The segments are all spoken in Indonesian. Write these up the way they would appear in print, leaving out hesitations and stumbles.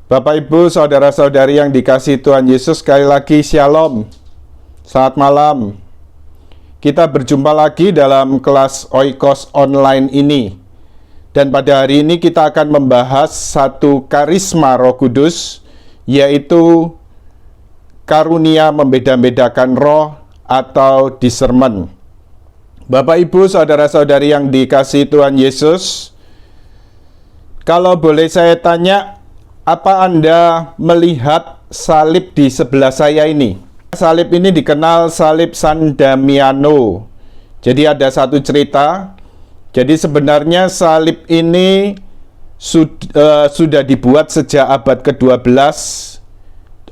Bapak, Ibu, saudara-saudari yang dikasihi Tuhan Yesus, sekali lagi Shalom. Selamat malam. Kita berjumpa lagi dalam kelas Oikos online ini. Dan pada hari ini kita akan membahas satu karisma Roh Kudus, yaitu karunia membeda-bedakan roh atau discernment. Bapak, Ibu, saudara-saudari yang dikasihi Tuhan Yesus, kalau boleh saya tanya, apa Anda melihat salib di sebelah saya ini? Salib ini dikenal salib San Damiano. Jadi ada satu cerita. Jadi sebenarnya salib ini sudah dibuat sejak abad ke-12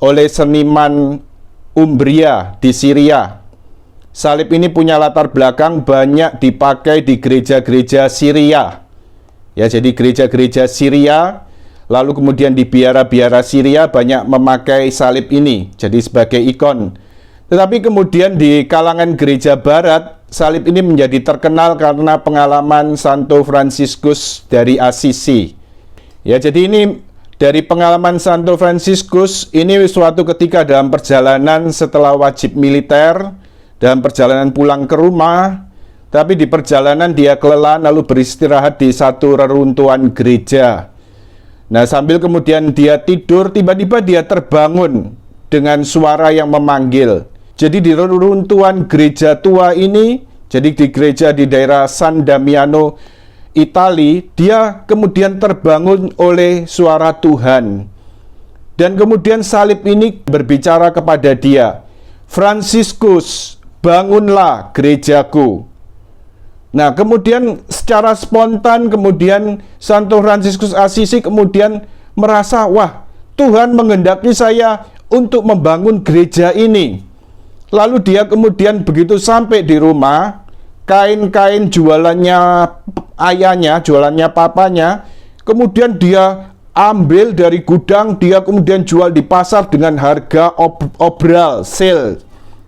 oleh seniman Umbria di Syria. Salib ini punya latar belakang banyak dipakai di gereja-gereja Syria. Ya, jadi gereja-gereja Syria, lalu kemudian di biara-biara Syria banyak memakai salib ini jadi sebagai ikon. Tetapi kemudian di kalangan gereja barat, salib ini menjadi terkenal karena pengalaman Santo Fransiskus dari Assisi. Ya, jadi ini dari pengalaman Santo Fransiskus, ini suatu ketika dalam perjalanan setelah wajib militer, dalam perjalanan pulang ke rumah, tapi di perjalanan dia kelelahan lalu beristirahat di satu reruntuhan gereja. Nah, sambil kemudian dia tidur, tiba-tiba dia terbangun dengan suara yang memanggil. Jadi di reruntuhan gereja tua ini, jadi di gereja di daerah San Damiano, Italia, dia kemudian terbangun oleh suara Tuhan. Dan kemudian salib ini berbicara kepada dia, "Fransiskus, bangunlah gerejaku." Nah, kemudian secara spontan kemudian Santo Fransiskus Assisi kemudian merasa, wah, Tuhan menghendaki saya untuk membangun gereja ini. Lalu dia kemudian begitu sampai di rumah, kain-kain jualannya ayahnya, jualannya papanya, kemudian dia ambil dari gudang, dia kemudian jual di pasar dengan harga obral, sale.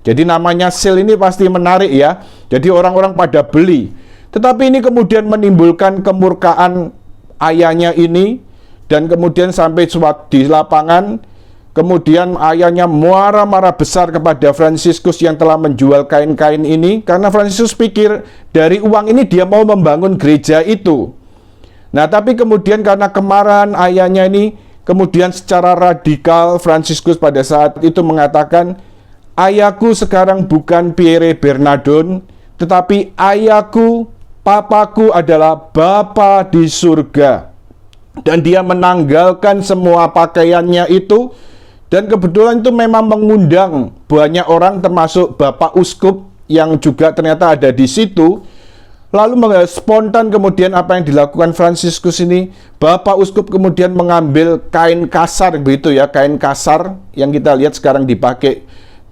Jadi namanya sale ini pasti menarik ya. Jadi orang-orang pada beli. Tetapi ini kemudian menimbulkan kemurkaan ayahnya ini. Dan kemudian sampai di lapangan, kemudian ayahnya marah-marah besar kepada Fransiskus yang telah menjual kain-kain ini. Karena Fransiskus pikir dari uang ini dia mau membangun gereja itu. Nah, tapi kemudian karena kemarahan ayahnya ini, kemudian secara radikal Fransiskus pada saat itu mengatakan, "Ayahku sekarang bukan Pierre Bernardon, tetapi ayahku, papaku adalah Bapa di surga." Dan dia menanggalkan semua pakaiannya itu, dan kebetulan itu memang mengundang banyak orang termasuk Bapak Uskup yang juga ternyata ada di situ. Lalu spontan kemudian apa yang dilakukan Fransiskus ini, Bapak Uskup kemudian mengambil kain kasar begitu ya, kain kasar yang kita lihat sekarang dipakai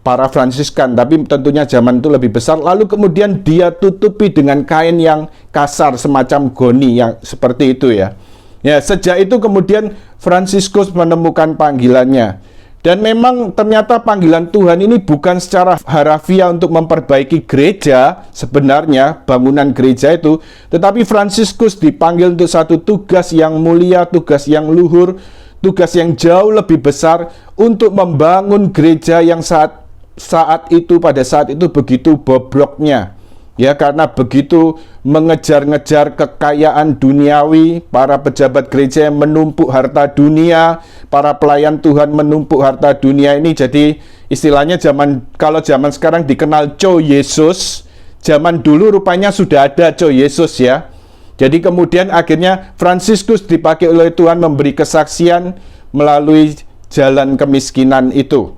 para Fransiskan, tapi tentunya zaman itu lebih besar. Lalu kemudian dia tutupi dengan kain yang kasar semacam goni yang seperti itu ya. Ya, sejak itu kemudian Fransiskus menemukan panggilannya. Dan memang ternyata panggilan Tuhan ini bukan secara harafiah untuk memperbaiki gereja, sebenarnya bangunan gereja itu, tetapi Fransiskus dipanggil untuk satu tugas yang mulia, tugas yang luhur, tugas yang jauh lebih besar untuk membangun gereja yang pada saat itu begitu bobroknya. Ya, karena begitu mengejar-ngejar kekayaan duniawi, para pejabat gereja yang menumpuk harta dunia, para pelayan Tuhan menumpuk harta dunia ini. Jadi istilahnya kalau zaman sekarang dikenal Co Yesus, zaman dulu rupanya sudah ada Co Yesus ya. Jadi kemudian akhirnya Fransiskus dipakai oleh Tuhan memberi kesaksian melalui jalan kemiskinan itu.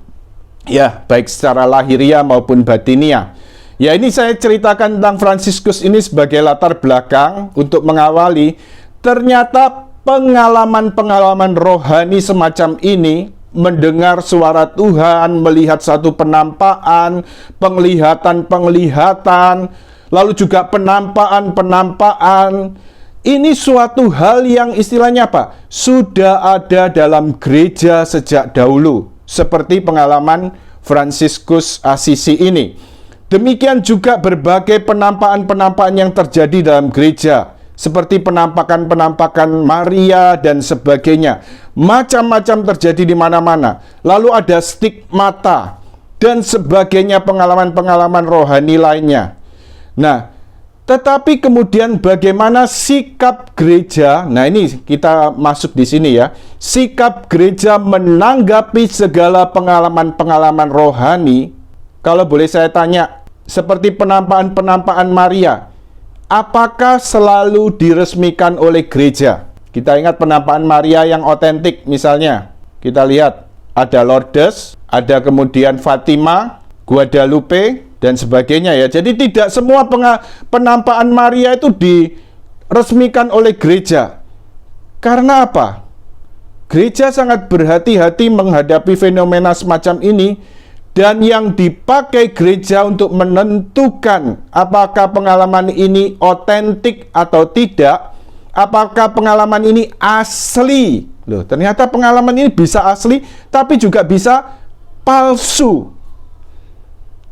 Ya, baik secara lahiriah maupun batiniah. Ya, ini saya ceritakan tentang Fransiskus ini sebagai latar belakang untuk mengawali. Ternyata pengalaman-pengalaman rohani semacam ini, mendengar suara Tuhan, melihat satu penampakan, penglihatan-penglihatan, lalu juga penampakan-penampakan, ini suatu hal yang istilahnya apa? Sudah ada dalam gereja sejak dahulu. Seperti pengalaman Fransiskus Assisi ini. Demikian juga berbagai penampakan-penampakan yang terjadi dalam gereja. seperti penampakan-penampakan Maria dan sebagainya. Macam-macam terjadi di mana-mana. Lalu ada stigmata dan sebagainya, pengalaman-pengalaman rohani lainnya. Nah, tetapi kemudian bagaimana sikap gereja? Nah, ini kita masuk di sini ya. Sikap gereja menanggapi segala pengalaman-pengalaman rohani. Kalau boleh saya tanya, seperti penampakan-penampakan Maria, apakah selalu diresmikan oleh gereja? Kita ingat penampakan Maria yang otentik misalnya. Kita lihat ada Lourdes, ada kemudian Fatima, Guadalupe, dan sebagainya ya. Jadi tidak semua penampakan Maria itu diresmikan oleh gereja. Karena apa? Gereja sangat berhati-hati menghadapi fenomena semacam ini. Dan yang dipakai gereja untuk menentukan apakah pengalaman ini otentik atau tidak, apakah pengalaman ini asli. Loh, ternyata pengalaman ini bisa asli, tapi juga bisa palsu.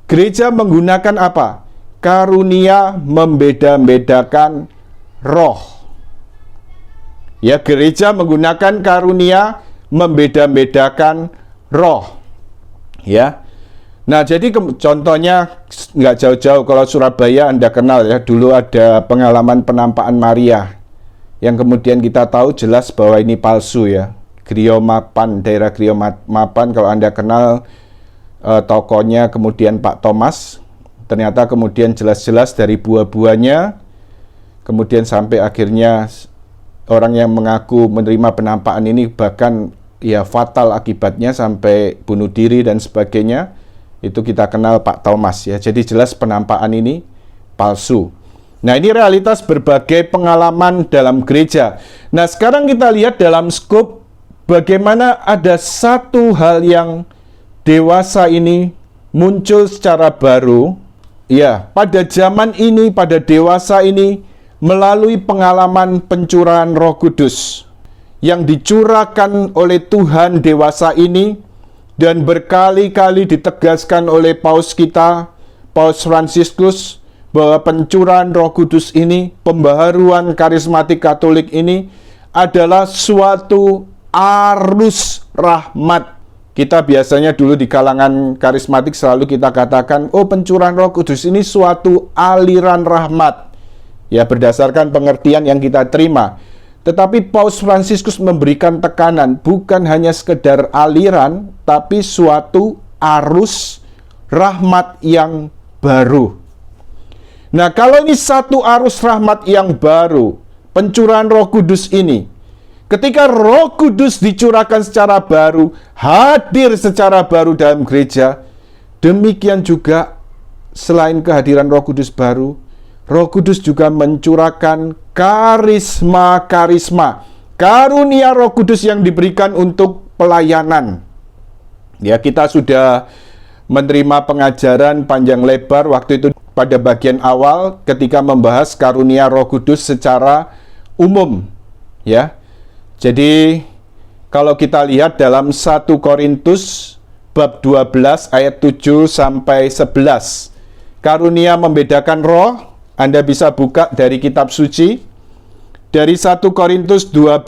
Gereja menggunakan apa? Karunia membeda-bedakan roh. Ya, gereja menggunakan karunia membeda-bedakan roh. Ya. Nah, jadi contohnya nggak jauh-jauh, kalau Surabaya Anda kenal ya, dulu ada pengalaman penampakan Maria yang kemudian kita tahu jelas bahwa ini palsu ya. Griomapan, daerah Griomapan, kalau Anda kenal tokonya kemudian Pak Thomas, ternyata kemudian jelas-jelas dari buah-buahnya, kemudian sampai akhirnya orang yang mengaku menerima penampakan ini bahkan ya fatal akibatnya sampai bunuh diri dan sebagainya. Itu kita kenal Pak Thomas ya. Jadi jelas penampakan ini palsu. Nah, ini realitas berbagai pengalaman dalam gereja. Nah, sekarang kita lihat dalam skop bagaimana ada satu hal yang dewasa ini muncul secara baru. Ya, pada zaman ini, pada dewasa ini, melalui pengalaman pencurahan Roh Kudus yang dicurahkan oleh Tuhan dewasa ini, dan berkali-kali ditegaskan oleh Paus kita, Paus Fransiskus, bahwa pencurahan Roh Kudus ini, pembaharuan karismatik Katolik ini adalah suatu arus rahmat. Kita biasanya dulu di kalangan karismatik selalu kita katakan, oh, pencurahan Roh Kudus ini suatu aliran rahmat. Ya, berdasarkan pengertian yang kita terima. Tetapi Paus Fransiskus memberikan tekanan bukan hanya sekedar aliran, tapi suatu arus rahmat yang baru. Nah, kalau ini satu arus rahmat yang baru, pencurahan Roh Kudus ini, ketika Roh Kudus dicurahkan secara baru, hadir secara baru dalam gereja, demikian juga selain kehadiran Roh Kudus baru, Roh Kudus juga mencurahkan karisma-karisma, karunia Roh Kudus yang diberikan untuk pelayanan. Ya, kita sudah menerima pengajaran panjang lebar waktu itu pada bagian awal ketika membahas karunia Roh Kudus secara umum. Ya. Jadi kalau kita lihat dalam 1 Korintus bab 12 ayat 7 sampai 11, karunia membedakan roh. Anda bisa buka dari kitab suci, dari 1 Korintus 12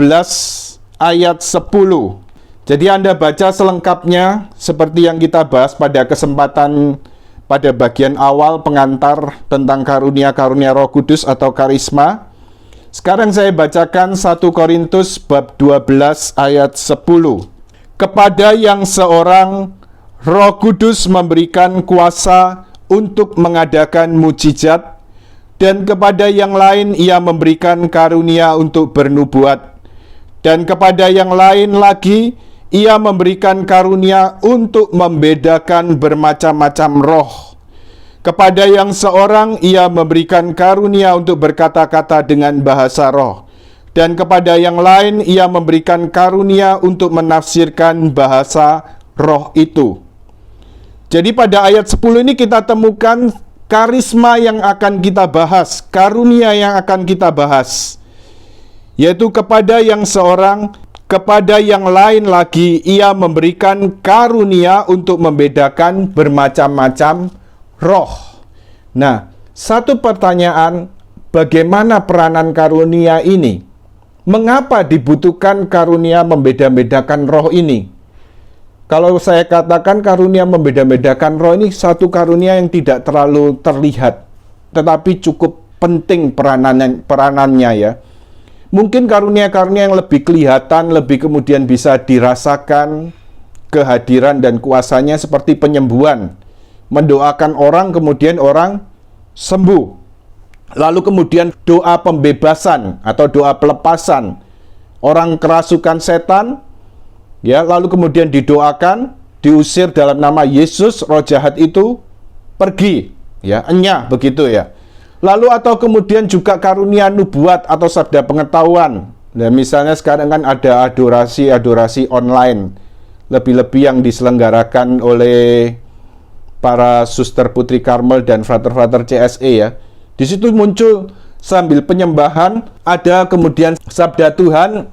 ayat 10. Jadi Anda baca selengkapnya seperti yang kita bahas pada kesempatan pada bagian awal pengantar tentang karunia-karunia Roh Kudus atau karisma. Sekarang saya bacakan 1 Korintus bab 12 ayat 10. Kepada yang seorang Roh Kudus memberikan kuasa untuk mengadakan mujizat, dan kepada yang lain ia memberikan karunia untuk bernubuat, dan kepada yang lain lagi ia memberikan karunia untuk membedakan bermacam-macam roh. Kepada yang seorang ia memberikan karunia untuk berkata-kata dengan bahasa roh, dan kepada yang lain ia memberikan karunia untuk menafsirkan bahasa roh itu. Jadi pada ayat 10 ini kita temukan karisma yang akan kita bahas, karunia yang akan kita bahas, yaitu kepada yang seorang, kepada yang lain lagi ia memberikan karunia untuk membedakan bermacam-macam roh. Nah, satu pertanyaan, bagaimana peranan karunia ini? Mengapa dibutuhkan karunia membeda-bedakan roh ini? Kalau saya katakan karunia membeda-bedakan roh ini satu karunia yang tidak terlalu terlihat, tetapi cukup penting peranannya ya. Mungkin karunia-karunia yang lebih kelihatan, lebih kemudian bisa dirasakan kehadiran dan kuasanya seperti penyembuhan. Mendoakan orang, kemudian orang sembuh. Lalu kemudian doa pembebasan atau doa pelepasan. Orang kerasukan setan, ya, lalu kemudian didoakan, diusir dalam nama Yesus, roh jahat itu pergi, ya, enyah begitu ya. Lalu atau kemudian juga karunia nubuat atau sabda pengetahuan. Nah, misalnya sekarang kan ada adorasi online, lebih-lebih yang diselenggarakan oleh para suster putri Karmel dan frater-frater CSE ya. Di situ muncul sambil penyembahan, ada kemudian sabda Tuhan.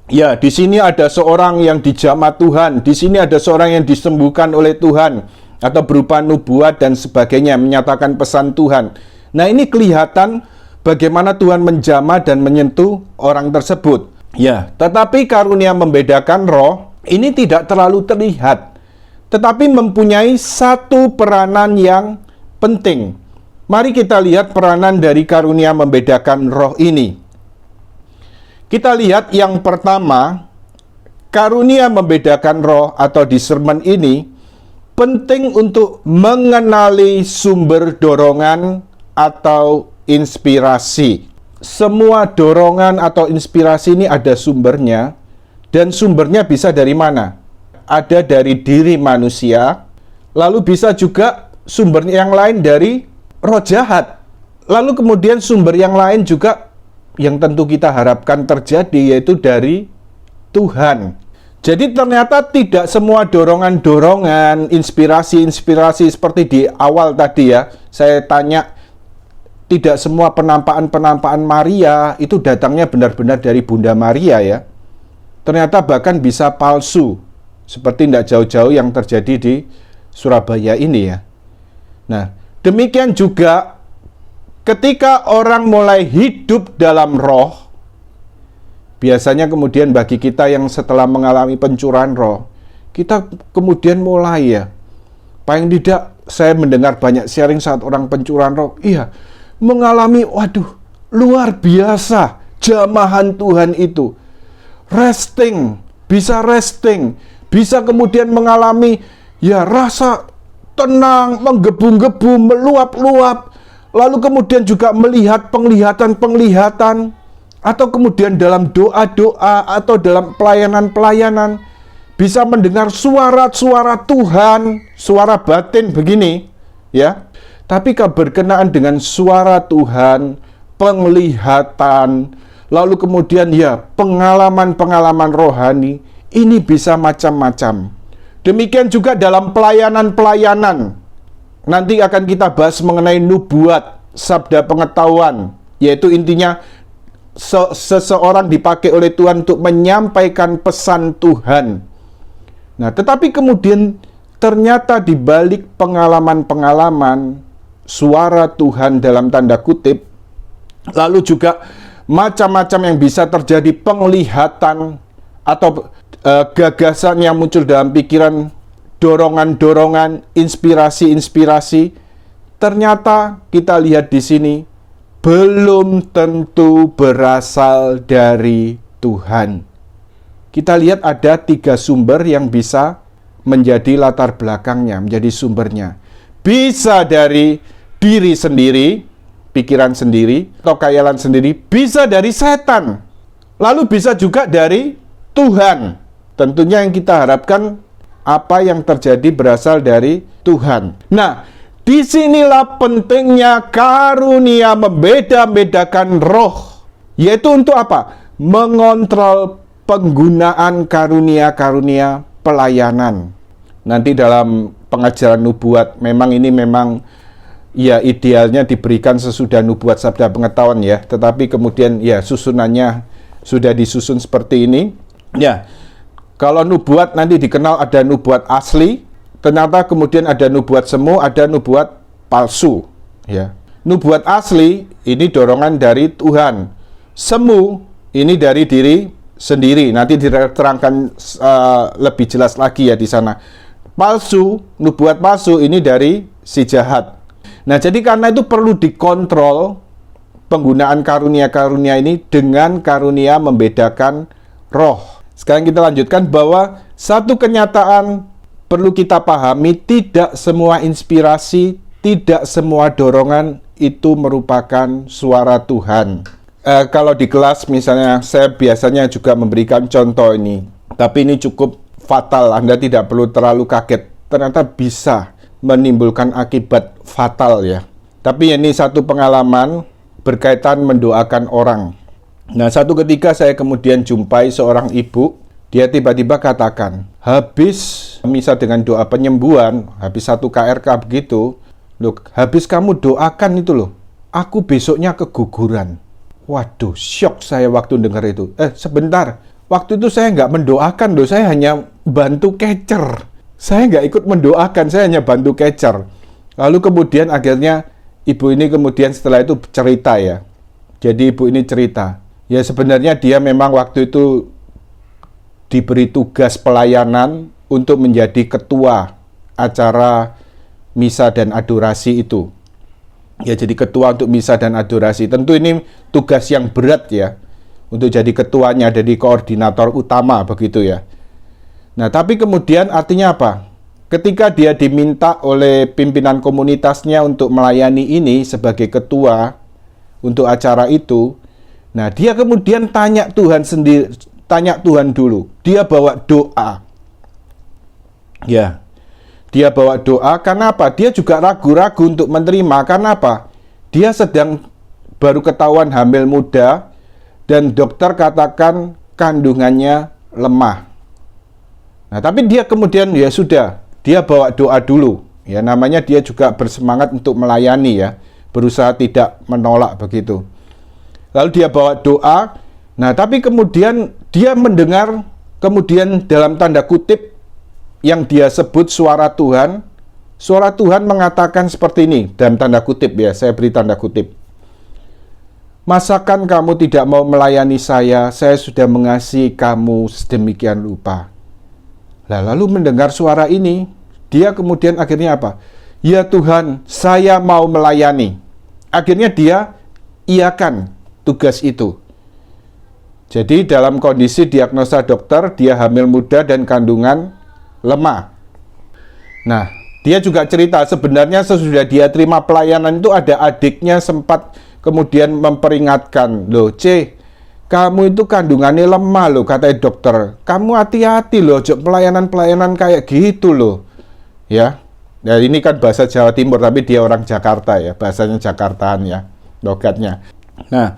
Ya, di sini ada seorang yang dijamah Tuhan, di sini ada seorang yang disembuhkan oleh Tuhan, atau berupa nubuat dan sebagainya, menyatakan pesan Tuhan. Nah, ini kelihatan bagaimana Tuhan menjamah dan menyentuh orang tersebut. Ya, tetapi karunia membedakan roh ini tidak terlalu terlihat, tetapi mempunyai satu peranan yang penting. Mari kita lihat peranan dari karunia membedakan roh ini. Kita lihat yang pertama, karunia membedakan roh atau discernment ini penting untuk mengenali sumber dorongan atau inspirasi. Semua dorongan atau inspirasi ini ada sumbernya, dan sumbernya bisa dari mana? Ada dari diri manusia, lalu bisa juga sumber yang lain dari roh jahat. Lalu kemudian sumber yang lain juga yang tentu kita harapkan terjadi, yaitu dari Tuhan. Jadi ternyata tidak semua dorongan-dorongan, inspirasi-inspirasi seperti di awal tadi ya, saya tanya, tidak semua penampakan-penampakan Maria itu datangnya benar-benar dari Bunda Maria ya. Ternyata bahkan bisa palsu, seperti tidak jauh-jauh yang terjadi di Surabaya ini ya. Nah, demikian juga ketika orang mulai hidup dalam roh, biasanya kemudian bagi kita yang setelah mengalami pencurahan roh, kita kemudian mulai ya, paling tidak saya mendengar banyak sharing saat orang pencurahan roh, iya, mengalami, waduh, luar biasa jamahan Tuhan itu. Resting, bisa kemudian mengalami ya rasa tenang, menggebu-gebu, meluap-luap, lalu kemudian juga melihat penglihatan-penglihatan, atau kemudian dalam doa-doa atau dalam pelayanan-pelayanan bisa mendengar suara-suara Tuhan, suara batin begini ya. Tapi berkenaan dengan suara Tuhan, penglihatan, lalu kemudian ya pengalaman-pengalaman rohani, ini bisa macam-macam. Demikian juga dalam pelayanan-pelayanan. Nanti akan kita bahas mengenai nubuat, sabda pengetahuan, yaitu intinya seseorang dipakai oleh Tuhan untuk menyampaikan pesan Tuhan. Nah, tetapi kemudian ternyata di balik pengalaman-pengalaman suara Tuhan dalam tanda kutip, lalu juga macam-macam yang bisa terjadi, penglihatan atau gagasan yang muncul dalam pikiran, dorongan-dorongan, inspirasi-inspirasi, ternyata kita lihat di sini belum tentu berasal dari Tuhan. Kita lihat ada 3 sumber yang bisa menjadi latar belakangnya, menjadi sumbernya. Bisa dari diri sendiri, pikiran sendiri, atau khayalan sendiri, bisa dari setan, lalu bisa juga dari Tuhan. Tentunya yang kita harapkan apa yang terjadi berasal dari Tuhan. Nah, disinilah pentingnya karunia membeda-bedakan roh, yaitu untuk apa? Mengontrol penggunaan karunia-karunia pelayanan. Nanti dalam pengajaran nubuat, memang ya idealnya diberikan sesudah nubuat sabda pengetahuan ya, tetapi kemudian ya susunannya sudah disusun seperti ini. Ya, kalau nubuat nanti dikenal ada nubuat asli, ternyata kemudian ada nubuat semu, ada nubuat palsu ya. Nubuat asli ini dorongan dari Tuhan. Semu ini dari diri sendiri. Nanti diterangkan lebih jelas lagi ya di sana. Palsu, nubuat palsu ini dari si jahat. Nah, jadi karena itu perlu dikontrol penggunaan karunia-karunia ini dengan karunia membedakan roh. Sekarang kita lanjutkan bahwa satu kenyataan perlu kita pahami, tidak semua inspirasi, tidak semua dorongan itu merupakan suara Tuhan. Kalau di kelas misalnya, saya biasanya juga memberikan contoh ini, tapi ini cukup fatal, Anda tidak perlu terlalu kaget. Ternyata bisa menimbulkan akibat fatal ya. Tapi ini satu pengalaman berkaitan mendoakan orang. Nah, satu ketika saya kemudian jumpai seorang ibu, dia tiba-tiba katakan, habis misa dengan doa penyembuhan, habis 1 KRK begitu, loh, habis kamu doakan itu loh, aku besoknya keguguran. Waduh, syok saya waktu dengar itu. Sebentar, waktu itu saya nggak mendoakan loh, saya hanya bantu kecer. Saya nggak ikut mendoakan, saya hanya bantu kecer. Lalu kemudian akhirnya ibu ini kemudian setelah itu cerita ya. Jadi ibu ini cerita, ya sebenarnya dia memang waktu itu diberi tugas pelayanan untuk menjadi ketua acara misa dan adorasi itu. Ya, jadi ketua untuk misa dan adorasi. Tentu ini tugas yang berat ya, untuk jadi ketuanya, jadi koordinator utama begitu ya. Nah, tapi kemudian artinya apa? Ketika dia diminta oleh pimpinan komunitasnya untuk melayani ini sebagai ketua untuk acara itu, nah dia kemudian tanya Tuhan sendiri, tanya Tuhan dulu. Dia bawa doa. Ya. Dia bawa doa, karena apa? Dia juga ragu-ragu untuk menerima, karena apa? Dia sedang baru ketahuan hamil muda, dan dokter katakan kandungannya lemah. Nah, tapi dia kemudian, ya sudah, dia bawa doa dulu. Ya, namanya dia juga bersemangat untuk melayani ya, berusaha tidak menolak begitu. Lalu dia bawa doa, nah tapi kemudian dia mendengar, kemudian dalam tanda kutip, yang dia sebut suara Tuhan mengatakan seperti ini, dalam tanda kutip ya, saya beri tanda kutip. Masakan kamu tidak mau melayani saya sudah mengasihi kamu sedemikian rupa. Lalu mendengar suara ini, dia kemudian akhirnya apa? Ya Tuhan, saya mau melayani. Akhirnya dia iakan tugas itu. Jadi dalam kondisi diagnosa dokter, dia hamil muda dan kandungan lemah. Nah, dia juga cerita sebenarnya sesudah dia terima pelayanan itu ada adiknya sempat kemudian memperingatkan, loh C, kamu itu kandungannya lemah loh, katanya dokter. Kamu hati-hati loh, pelayanan-pelayanan kayak gitu loh. Ya, nah ini kan bahasa Jawa Timur, tapi dia orang Jakarta ya, bahasanya Jakartaan ya, logatnya. Nah,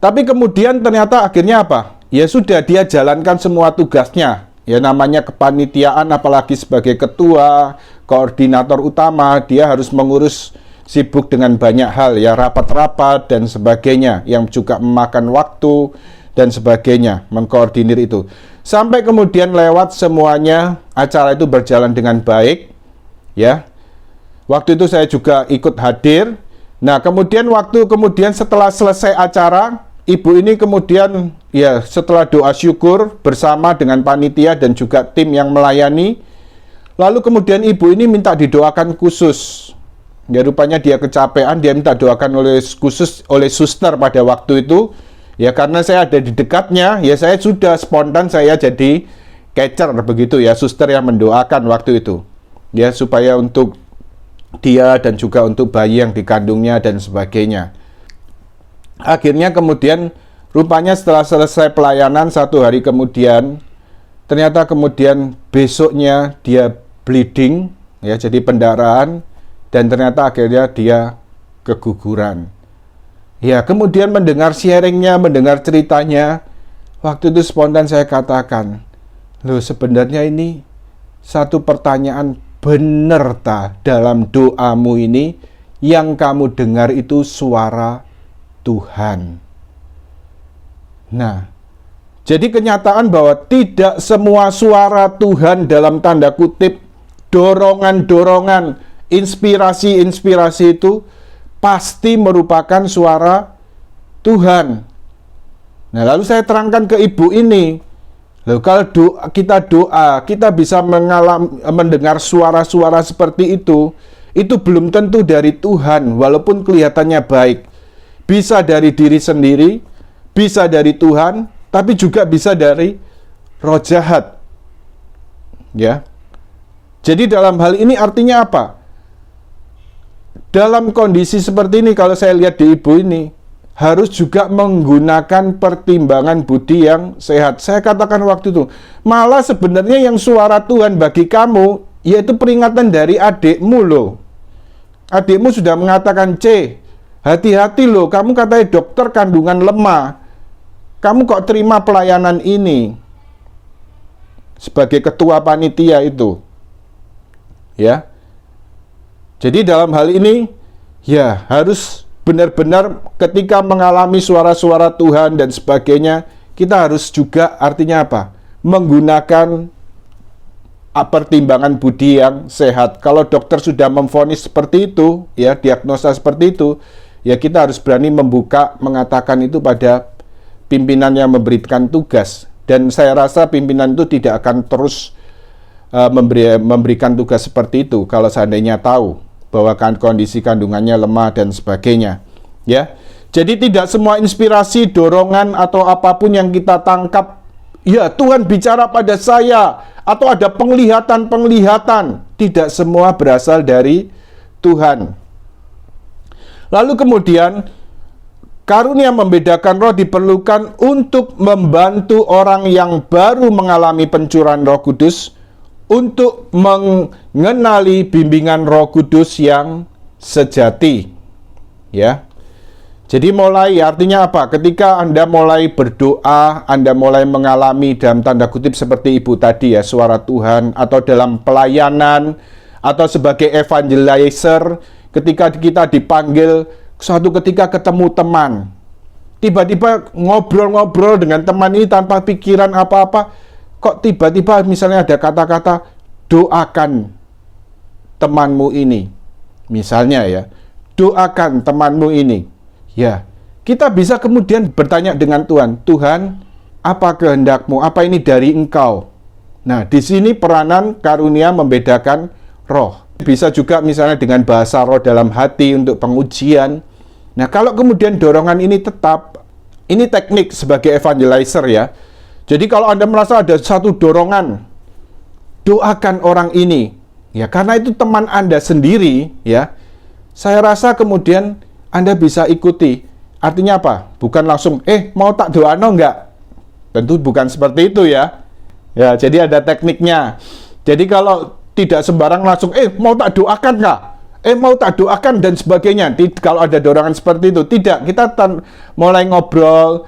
tapi kemudian ternyata akhirnya apa? Ya sudah, dia jalankan semua tugasnya. Ya namanya kepanitiaan, apalagi sebagai ketua, koordinator utama, dia harus mengurus, sibuk dengan banyak hal ya, rapat-rapat dan sebagainya, yang juga memakan waktu dan sebagainya, mengkoordinir itu. Sampai kemudian lewat semuanya, acara itu berjalan dengan baik ya. Waktu itu saya juga ikut hadir. Nah, kemudian setelah selesai acara, ibu ini kemudian ya setelah doa syukur bersama dengan panitia dan juga tim yang melayani, lalu kemudian ibu ini minta didoakan khusus. Ya rupanya dia kecapean, dia minta doakan khusus oleh suster pada waktu itu. Ya karena saya ada di dekatnya, ya saya sudah spontan saya jadi catcher begitu ya, suster yang mendoakan waktu itu. Ya supaya untuk dia dan juga untuk bayi yang dikandungnya dan sebagainya. Akhirnya kemudian rupanya setelah selesai pelayanan 1 hari kemudian, ternyata kemudian besoknya dia bleeding ya, jadi pendarahan, dan ternyata akhirnya dia keguguran. Ya kemudian mendengar sharingnya, mendengar ceritanya, waktu itu spontan saya katakan, loh sebenarnya ini satu pertanyaan, bener ta dalam doamu ini yang kamu dengar itu suara Tuhan. Nah, jadi kenyataan bahwa tidak semua suara Tuhan dalam tanda kutip, dorongan-dorongan, inspirasi-inspirasi itu pasti merupakan suara Tuhan. Nah, lalu saya terangkan ke ibu ini, loh, kalau kita doa, kita bisa mendengar suara-suara seperti itu belum tentu dari Tuhan, walaupun kelihatannya baik. Bisa dari diri sendiri, bisa dari Tuhan, tapi juga bisa dari roh jahat. Ya. Jadi dalam hal ini artinya apa? Dalam kondisi seperti ini, kalau saya lihat di ibu ini, harus juga menggunakan pertimbangan budi yang sehat. Saya katakan waktu itu, malah sebenarnya yang suara Tuhan bagi kamu, yaitu peringatan dari adikmu loh. Adikmu sudah mengatakan, C, hati-hati loh, kamu katanya dokter kandungan lemah. Kamu kok terima pelayanan ini? Sebagai ketua panitia itu. Ya. Jadi dalam hal ini, ya harus benar-benar ketika mengalami suara-suara Tuhan dan sebagainya, kita harus juga artinya apa? Menggunakan pertimbangan budi yang sehat. Kalau dokter sudah memvonis seperti itu, ya diagnosa seperti itu, ya kita harus berani membuka, mengatakan itu pada pimpinan yang memberikan tugas. Dan saya rasa pimpinan itu tidak akan terus memberikan tugas seperti itu kalau seandainya tahu bahwa kondisi kandungannya lemah dan sebagainya. Ya, jadi tidak semua inspirasi, dorongan atau apapun yang kita tangkap, ya Tuhan bicara pada saya, atau ada penglihatan, tidak semua berasal dari Tuhan. Lalu kemudian karunia membedakan roh diperlukan untuk membantu orang yang baru mengalami pencurahan Roh Kudus untuk mengenali bimbingan Roh Kudus yang sejati. Ya. Jadi mulai artinya apa? Ketika Anda mulai berdoa, Anda mulai mengalami dalam tanda kutip seperti ibu tadi ya, suara Tuhan, atau dalam pelayanan, atau sebagai evangelizer, ketika kita dipanggil, suatu ketika ketemu teman, tiba-tiba ngobrol-ngobrol dengan teman ini tanpa pikiran apa-apa, kok tiba-tiba misalnya ada kata-kata, doakan temanmu ini. Misalnya ya, doakan temanmu ini. Ya, kita bisa kemudian bertanya dengan Tuhan, Tuhan, apa kehendakmu? Apa ini dari Engkau? Nah, di sini peranan karunia membedakan roh. Bisa juga misalnya dengan bahasa roh dalam hati untuk pengujian. Nah, kalau kemudian dorongan ini tetap, ini teknik sebagai evangelizer ya. Jadi kalau Anda merasa ada satu dorongan, doakan orang ini. Ya, karena itu teman Anda sendiri, ya. Saya rasa kemudian Anda bisa ikuti. Artinya apa? Bukan langsung, mau tak doano enggak? Tentu bukan seperti itu ya. Ya, jadi ada tekniknya. Jadi kalau tidak sembarang langsung, mau tak doakan enggak? Mau tak doakan dan sebagainya. Kalau ada dorongan seperti itu, tidak. Kita mulai ngobrol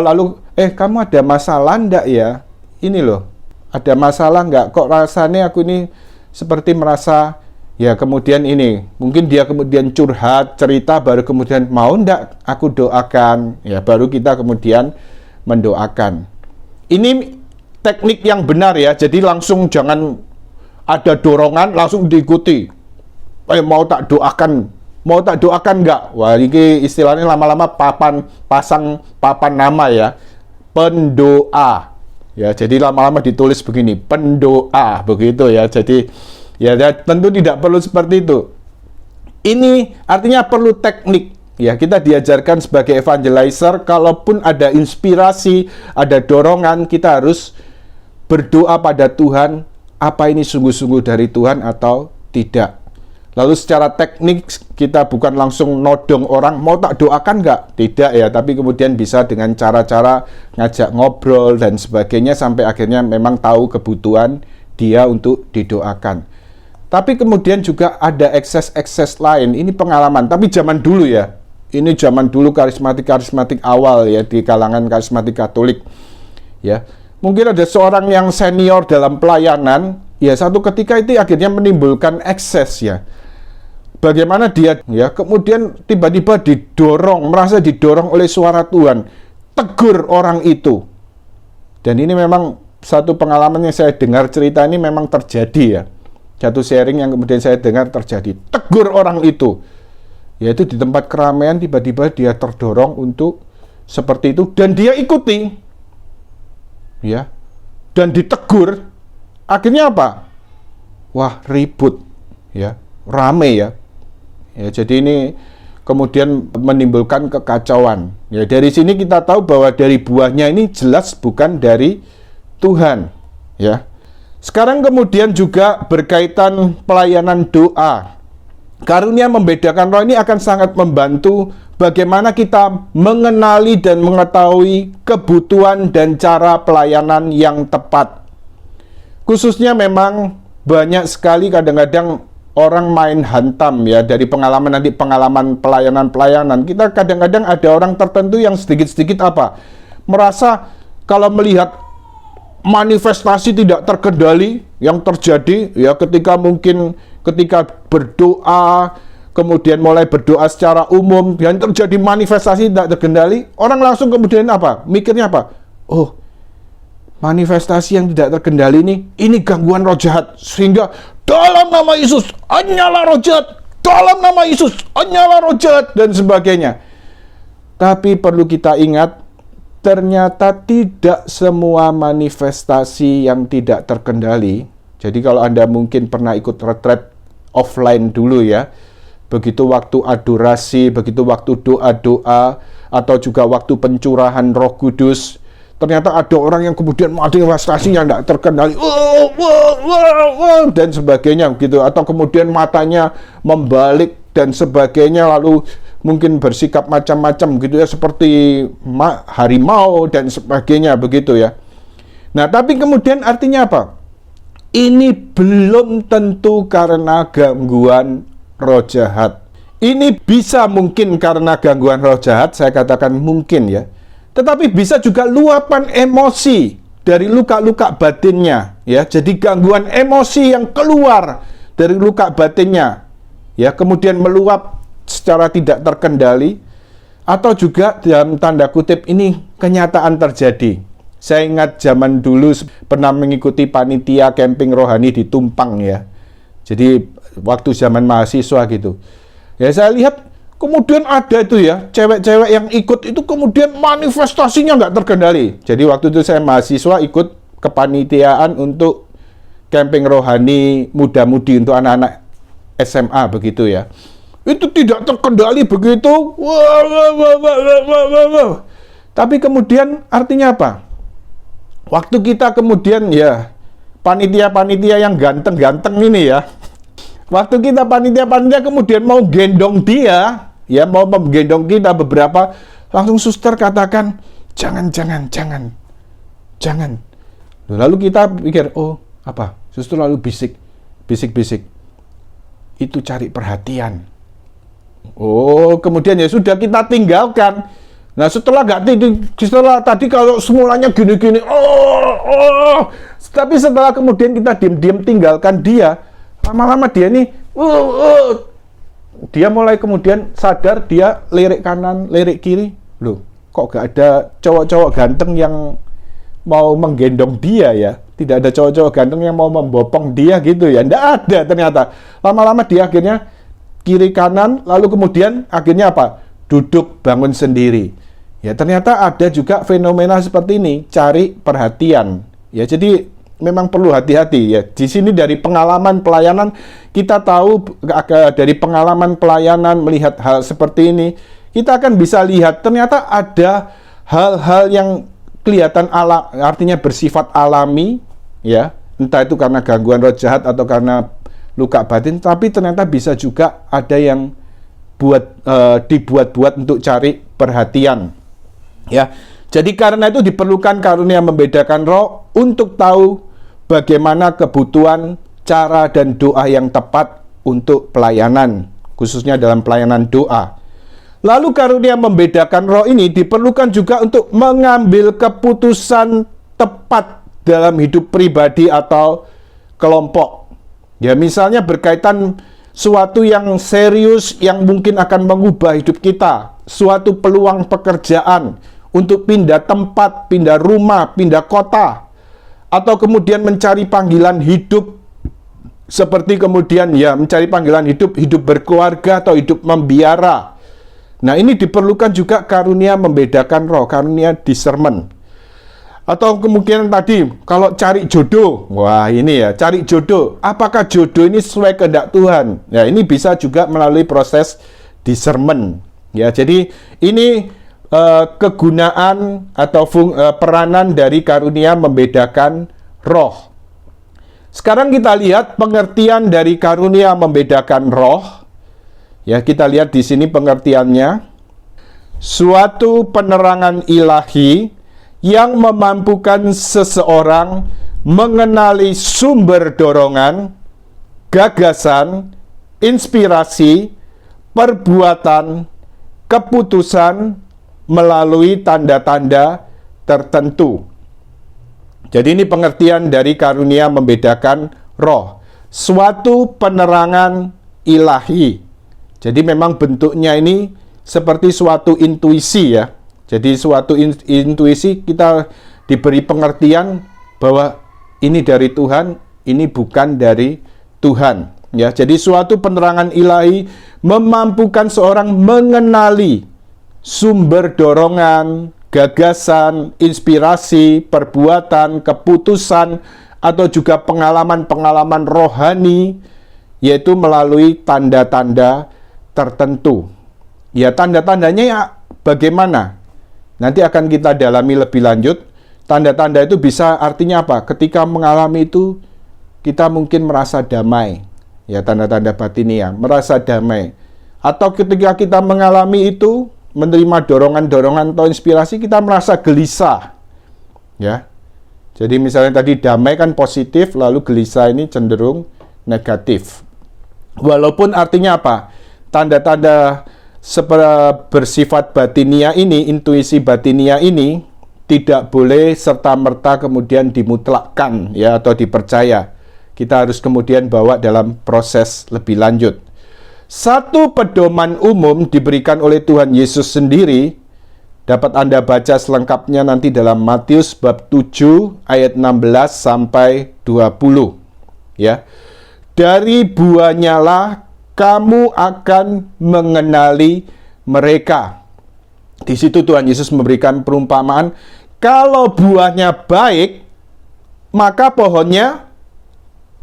lalu, kamu ada masalah enggak ya? Ini loh, ada masalah enggak? Kok rasanya aku ini seperti merasa, ya kemudian ini, mungkin dia kemudian curhat, cerita, baru kemudian mau enggak aku doakan, ya baru kita kemudian mendoakan. Ini teknik yang benar ya, jadi langsung jangan ada dorongan, langsung diikuti. Mau tak doakan enggak? Wah, ini istilahnya lama-lama pasang papan nama ya, pendoa. Ya, jadi lama-lama ditulis begini, pendoa, begitu ya. Jadi ya tentu tidak perlu seperti itu. Ini artinya perlu teknik. Ya, kita diajarkan sebagai evangelizer, kalaupun ada inspirasi, ada dorongan, kita harus berdoa pada Tuhan, apa ini sungguh-sungguh dari Tuhan atau tidak. Lalu secara teknik kita bukan langsung nodong orang, mau tak doakan nggak? Tidak ya, tapi kemudian bisa dengan cara-cara ngajak ngobrol dan sebagainya sampai akhirnya memang tahu kebutuhan dia untuk didoakan. Tapi kemudian juga ada ekses-ekses lain, ini pengalaman, tapi zaman dulu ya. Ini zaman dulu karismatik awal ya di kalangan karismatik Katolik. Ya. Mungkin ada seorang yang senior dalam pelayanan, ya satu ketika itu akhirnya menimbulkan ekses ya. Bagaimana dia ya kemudian tiba-tiba merasa didorong oleh suara Tuhan, tegur orang itu. Dan ini memang satu pengalaman yang saya dengar cerita ini memang terjadi ya. Satu sharing yang kemudian saya dengar terjadi, tegur orang itu. Yaitu di tempat keramaian tiba-tiba dia terdorong untuk seperti itu dan dia ikuti. Ya. Dan ditegur. Akhirnya apa? Wah, ribut. Ya, rame ya. Ya, jadi ini kemudian menimbulkan kekacauan. Ya, dari sini kita tahu bahwa dari buahnya ini jelas bukan dari Tuhan. Ya. Sekarang kemudian juga berkaitan pelayanan doa. Karunia membedakan roh ini akan sangat membantu bagaimana kita mengenali dan mengetahui kebutuhan dan cara pelayanan yang tepat. Khususnya memang banyak sekali kadang-kadang orang main hantam ya, dari pengalaman nanti pengalaman pelayanan-pelayanan. Kita kadang-kadang ada orang tertentu yang sedikit-sedikit apa? Merasa kalau melihat manifestasi tidak terkendali yang terjadi ya ketika berdoa, kemudian mulai berdoa secara umum dan terjadi manifestasi tidak terkendali, orang langsung kemudian apa? Mikirnya apa? Oh, manifestasi yang tidak terkendali ini gangguan roh jahat, sehingga dalam nama Yesus hanyalah roh jahat, dalam nama Yesus hanyalah roh jahat dan sebagainya. Tapi perlu kita ingat, ternyata tidak semua manifestasi yang tidak terkendali. Jadi kalau Anda mungkin pernah ikut retret offline dulu ya, begitu waktu adorasi, begitu waktu doa-doa, atau juga waktu pencurahan Roh Kudus, ternyata ada orang yang kemudian manifestasi yang tidak terkendali, dan sebagainya gitu, atau kemudian matanya membalik dan sebagainya, lalu mungkin bersikap macam-macam gitu ya, seperti harimau dan sebagainya begitu ya. Nah, tapi kemudian artinya apa? Ini belum tentu karena gangguan roh jahat. Ini bisa mungkin karena gangguan roh jahat, saya katakan mungkin ya. Tetapi bisa juga luapan emosi dari luka-luka batinnya ya. Jadi gangguan emosi yang keluar dari luka batinnya ya, kemudian meluap secara tidak terkendali, atau juga dalam tanda kutip ini kenyataan terjadi. Saya ingat zaman dulu pernah mengikuti panitia camping rohani di Tumpang ya. Jadi waktu zaman mahasiswa gitu. Ya saya lihat kemudian ada itu ya, cewek-cewek yang ikut itu kemudian manifestasinya nggak terkendali. Jadi waktu itu saya mahasiswa ikut kepanitiaan untuk camping rohani muda-mudi untuk anak-anak SMA begitu ya. Itu tidak terkendali begitu. Tapi kemudian artinya apa? Waktu kita kemudian ya, panitia-panitia yang ganteng-ganteng ini ya, waktu kita panitia-panitia kemudian mau gendong dia, ya mau menggendong kita beberapa, langsung suster katakan, jangan. Lalu kita pikir, oh apa? Suster lalu bisik. Itu cari perhatian. Oh, kemudian ya sudah kita tinggalkan. Nah, setelah tadi kalau semulanya gini-gini, tapi setelah kemudian kita diam-diam tinggalkan dia, lama-lama dia nih, dia mulai kemudian sadar, dia lirik kanan, lirik kiri, loh, kok gak ada cowok-cowok ganteng yang mau menggendong dia ya? Tidak ada cowok-cowok ganteng yang mau membopong dia gitu ya? Nggak ada ternyata. Lama-lama dia akhirnya kiri kanan, lalu kemudian akhirnya apa? Duduk bangun sendiri. Ya ternyata ada juga fenomena seperti ini, cari perhatian. Ya jadi memang perlu hati-hati ya. Di sini dari pengalaman pelayanan kita tahu, dari pengalaman pelayanan melihat hal seperti ini, kita akan bisa lihat ternyata ada hal-hal yang kelihatan artinya bersifat alami ya. Entah itu karena gangguan roh jahat atau karena luka batin, tapi ternyata bisa juga ada yang dibuat-buat untuk cari perhatian. Ya, jadi karena itu diperlukan karunia membedakan roh untuk tahu bagaimana kebutuhan, cara dan doa yang tepat untuk pelayanan, khususnya dalam pelayanan doa. Lalu karunia membedakan roh ini diperlukan juga untuk mengambil keputusan tepat dalam hidup pribadi atau kelompok. Ya, misalnya berkaitan suatu yang serius yang mungkin akan mengubah hidup kita, suatu peluang pekerjaan, untuk pindah tempat, pindah rumah, pindah kota, atau kemudian mencari panggilan hidup seperti kemudian ya mencari panggilan hidup, hidup berkeluarga atau hidup membiara. Nah, ini diperlukan juga karunia membedakan roh, karunia discernment. Atau kemungkinan tadi, kalau cari jodoh, wah ini ya, cari jodoh. Apakah jodoh ini sesuai kehendak Tuhan? Ya, ini bisa juga melalui proses discernment. Ya, jadi ini kegunaan atau peranan dari karunia membedakan roh. Sekarang kita lihat pengertian dari karunia membedakan roh. Ya, kita lihat di sini pengertiannya. Suatu penerangan ilahi yang memampukan seseorang mengenali sumber dorongan, gagasan, inspirasi, perbuatan, keputusan melalui tanda-tanda tertentu. Jadi ini pengertian dari karunia membedakan roh. Suatu penerangan ilahi. Jadi memang bentuknya ini seperti suatu intuisi ya. Jadi suatu intuisi, kita diberi pengertian bahwa ini dari Tuhan, ini bukan dari Tuhan. Ya, jadi suatu penerangan ilahi memampukan seorang mengenali sumber dorongan, gagasan, inspirasi, perbuatan, keputusan, atau juga pengalaman-pengalaman rohani, yaitu melalui tanda-tanda tertentu. Ya, tanda-tandanya ya bagaimana? Nanti akan kita dalami lebih lanjut. Tanda-tanda itu bisa artinya apa? Ketika mengalami itu, kita mungkin merasa damai. Ya, tanda-tanda batinia, merasa damai. Atau ketika kita mengalami itu, menerima dorongan-dorongan atau inspirasi, kita merasa gelisah. Ya. Jadi misalnya tadi damai kan positif, lalu gelisah ini cenderung negatif. Walaupun artinya apa? Tanda-tanda bersifat batinia ini, intuisi batinia ini tidak boleh serta-merta kemudian dimutlakkan ya atau dipercaya. Kita harus kemudian bawa dalam proses lebih lanjut. Satu pedoman umum diberikan oleh Tuhan Yesus sendiri, dapat Anda baca selengkapnya nanti dalam Matius bab 7 ayat 16 sampai 20. Ya. Dari buahnya lah kamu akan mengenali mereka. Di situ Tuhan Yesus memberikan perumpamaan, kalau buahnya baik, maka pohonnya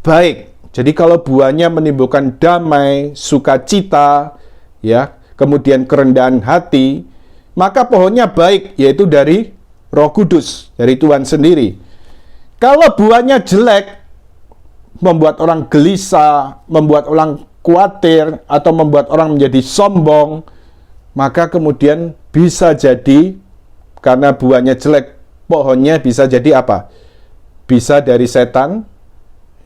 baik. Jadi kalau buahnya menimbulkan damai, sukacita, ya, kemudian kerendahan hati, maka pohonnya baik, yaitu dari Roh Kudus, dari Tuhan sendiri. Kalau buahnya jelek, membuat orang gelisah, membuat orang khawatir, atau membuat orang menjadi sombong, maka kemudian bisa jadi karena buahnya jelek, pohonnya bisa jadi apa? Bisa dari setan,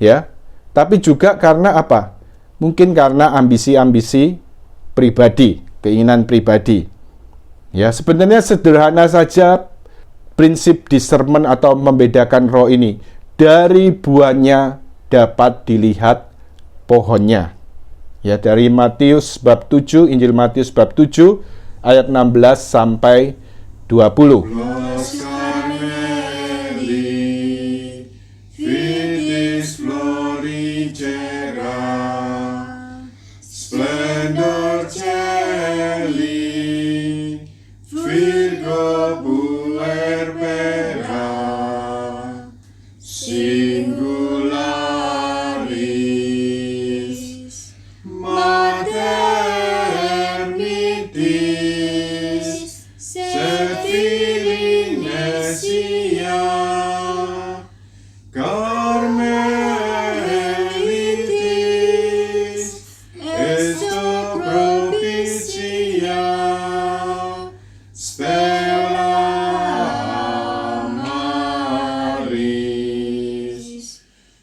ya. Tapi juga karena apa? Mungkin karena ambisi-ambisi pribadi, keinginan pribadi. Ya, sebenarnya sederhana saja prinsip discernment atau membedakan roh ini. Dari buahnya dapat dilihat pohonnya. Ya, dari Matius bab 7, Injil Matius bab 7 ayat 16 sampai 20. Splendor Celi, Virgo Puerbera, Singularis, Maternitis, Septilinesiae,